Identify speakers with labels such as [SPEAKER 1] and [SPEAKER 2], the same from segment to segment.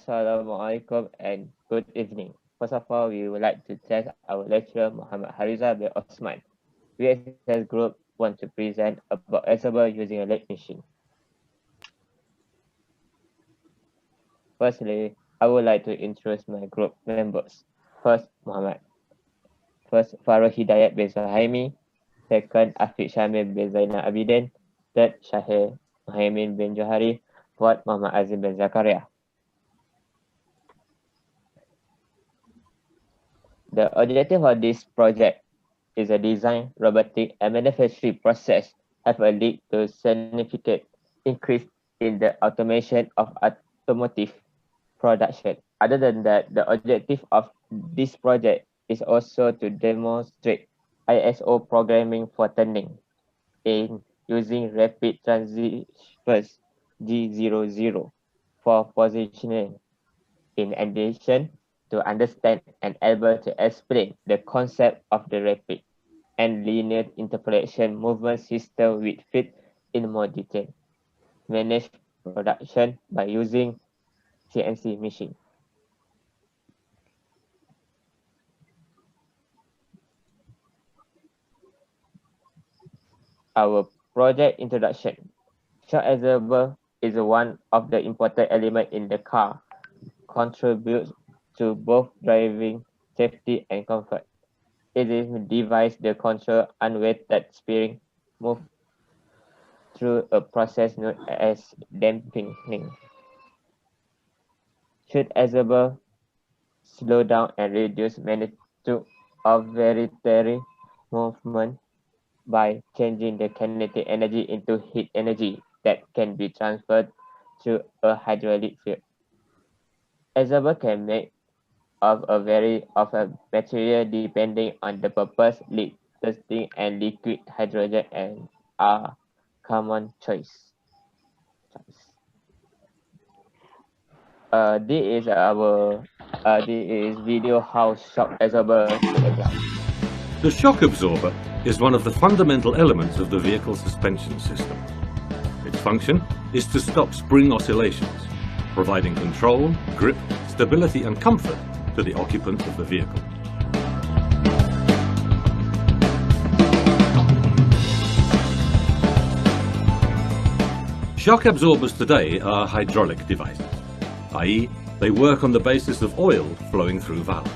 [SPEAKER 1] Assalamualaikum and good evening. First of all, we would like to thank our lecturer Muhammad Hariza bin Osman. VSS Group want to present about Azable using a lathe machine. Firstly, I would like to introduce my group members. First, Muhammad. First, Farah Hidayat bin Suhaimi. Second, Afiq Syamil bin Zainal Abidin. Third, Syahir Muhaimin bin Johari. Fourth, Muhammad Azim bin Zakaria. The objective of this project is a design, robotic, and manufacturing process have a lead to significant increase in the automation of automotive production. Other than that, the objective of this project is also to demonstrate ISO programming for turning in using rapid transistors G00 for positioning. In addition, to understand and able to explain the concept of the rapid and linear interpolation movement system with fit in more detail. Manage production by using CNC machine. Our project introduction. Shock absorber is one of the important elements in the car, contributes to both driving safety and comfort. It is a device that controls unweighted steering move through a process known as damping. Should absorber slow down and reduce magnitude of variatory movement by changing the kinetic energy into heat energy that can be transferred through a hydraulic field. Absorber can make of a material depending on the purpose. Lead testing and liquid hydrogen and are common choice. This is video how shock absorber should apply.
[SPEAKER 2] The shock absorber is one of the fundamental elements of the vehicle suspension system. Its function is to stop spring oscillations, providing control, grip, stability and comfort to the occupant of the vehicle. Shock absorbers today are hydraulic devices, i.e., they work on the basis of oil flowing through valves,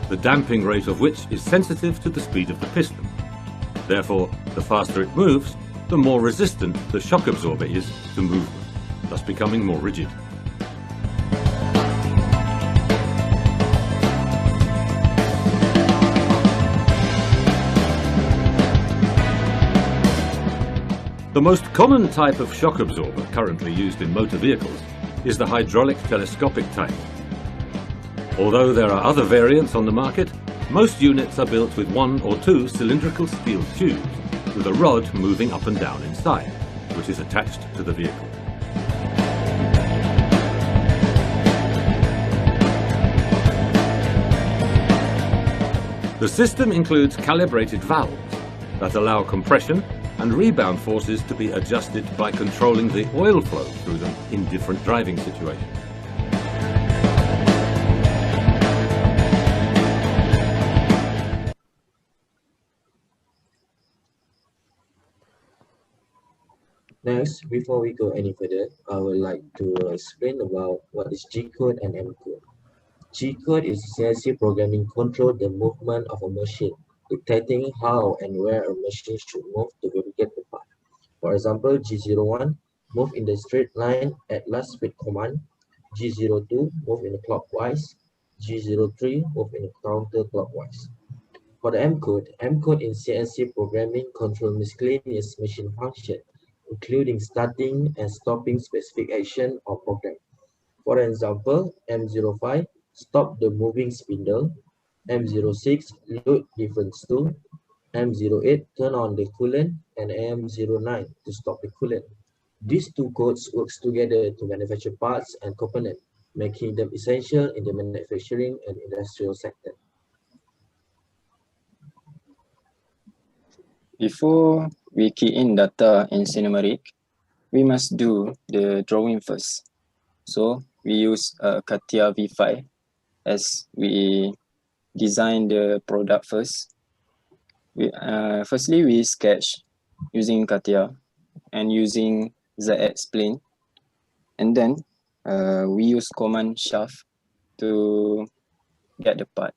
[SPEAKER 2] the damping rate of which is sensitive to the speed of the piston. Therefore, the faster it moves, the more resistant the shock absorber is to movement, thus becoming more rigid. The most common type of shock absorber currently used in motor vehicles is the hydraulic telescopic type. Although there are other variants on the market, most units are built with one or two cylindrical steel tubes with a rod moving up and down inside, which is attached to the vehicle. The system includes calibrated valves that allow compression and rebound forces to be adjusted by controlling the oil flow through them in different driving situations.
[SPEAKER 3] Next, before we go any further, I would like to explain about what is G-code and M-code. G-code is CNC programming control the movement of a machine, dictating how and where a machine should move to fabricate the part. For example, G01, move in the straight line at last speed command. G02, move in the clockwise. G03, move in the counterclockwise. For the M-code in CNC programming control miscellaneous machine function, including starting and stopping specific action or program. For example, M05, stop the moving spindle. M06, load difference tool. M08, turn on the coolant, and M09 to stop the coolant. These two codes work together to manufacture parts and components, making them essential in the manufacturing and industrial sector.
[SPEAKER 4] Before we key in data in Cinemaric, we must do the drawing first. So we use CATIA V5 as we design the product first. Firstly, we sketch using CATIA and using ZXplane, and then we use command shaft to get the part.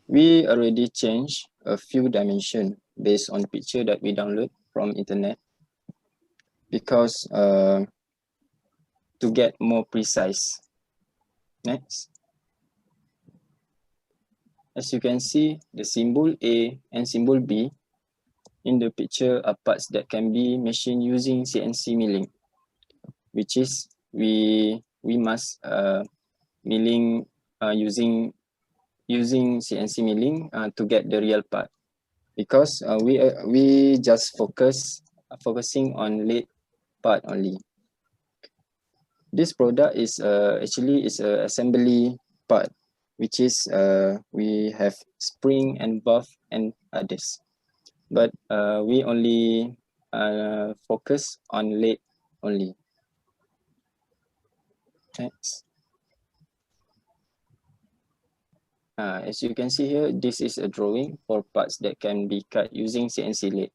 [SPEAKER 4] We already changed a few dimensions based on picture that we download from internet because to get more precise. Next. As you can see, the symbol A and symbol B in the picture are parts that can be machined using CNC milling, which is we must milling using CNC milling to get the real part, because we just focusing on lathe part only. This product is actually is a assembly part, which is we have spring and buff and others, but we only focus on lathe only. Next. As you can see here, this is a drawing for parts that can be cut using CNC lathe.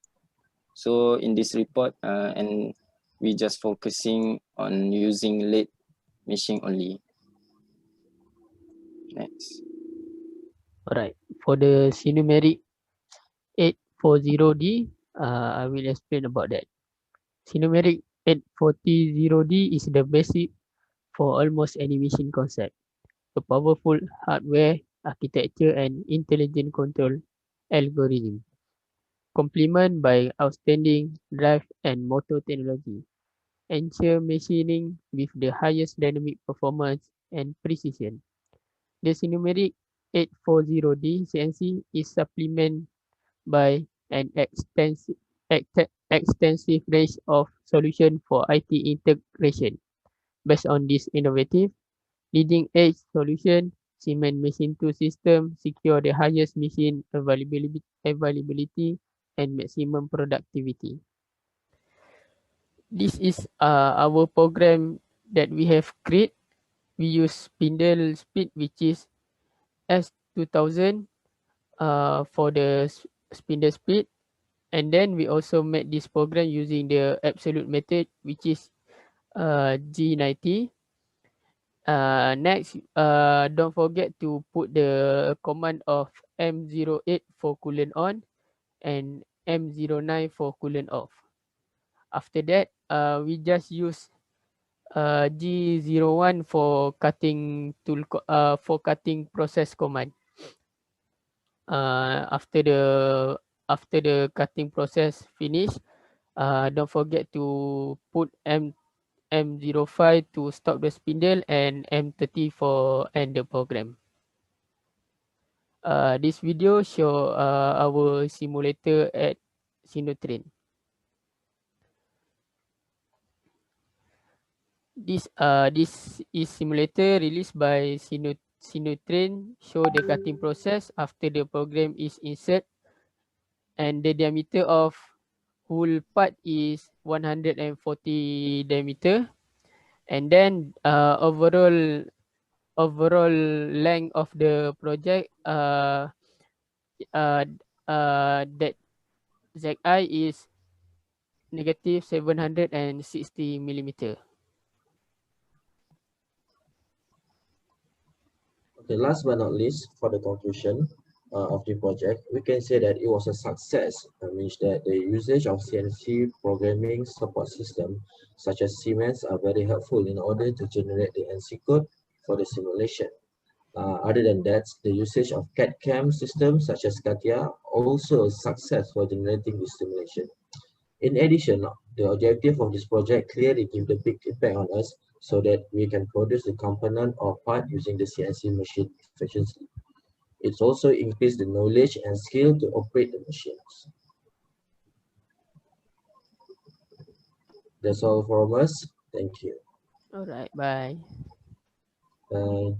[SPEAKER 4] So in this report, and we just focusing on using lathe machine only. Next.
[SPEAKER 5] Alright, for the Sinumerik 840D, I will explain about that. Sinumerik 840D is the basic for almost any machine concept. A powerful hardware architecture and intelligent control algorithm, complemented by outstanding drive and motor technology, ensure machining with the highest dynamic performance and precision. The Sinumerik 840D CNC is supplemented by an extensive range of solutions for IT integration. Based on this innovative, leading-edge solution, Siemens Machine 2 system secure the highest machine availability and maximum productivity. This is our program that we have created. We use spindle speed, which is S2000 for the spindle speed, and then we also made this program using the absolute method, which is G90. Next, don't forget to put the command of M08 for coolant on and M09 for coolant off. After that, we just use G01 for cutting tool for cutting process command. After the cutting process finish, don't forget to put M05 to stop the spindle and M30 for end the program. This video show our simulator at Sinotrain. This is simulator released by Sinotrain, show the cutting process after the program is insert, and the diameter of whole part is 140 diameter, and then overall length of the project that ZI is negative 760 millimeter.
[SPEAKER 3] Okay, last but not least, for the conclusion of the project, we can say that it was a success. That means that the usage of CNC programming support system such as Siemens are very helpful in order to generate the NC code for the simulation. Other than that, the usage of CAD/CAM systems such as CATIA also a success for generating the simulation. In addition, the objective of this project clearly gives the big impact on us so that we can produce the component or part using the CNC machine efficiently. It's also increased the knowledge and skill to operate the machines. That's all from us. Thank you.
[SPEAKER 5] Alright, bye.
[SPEAKER 3] Bye.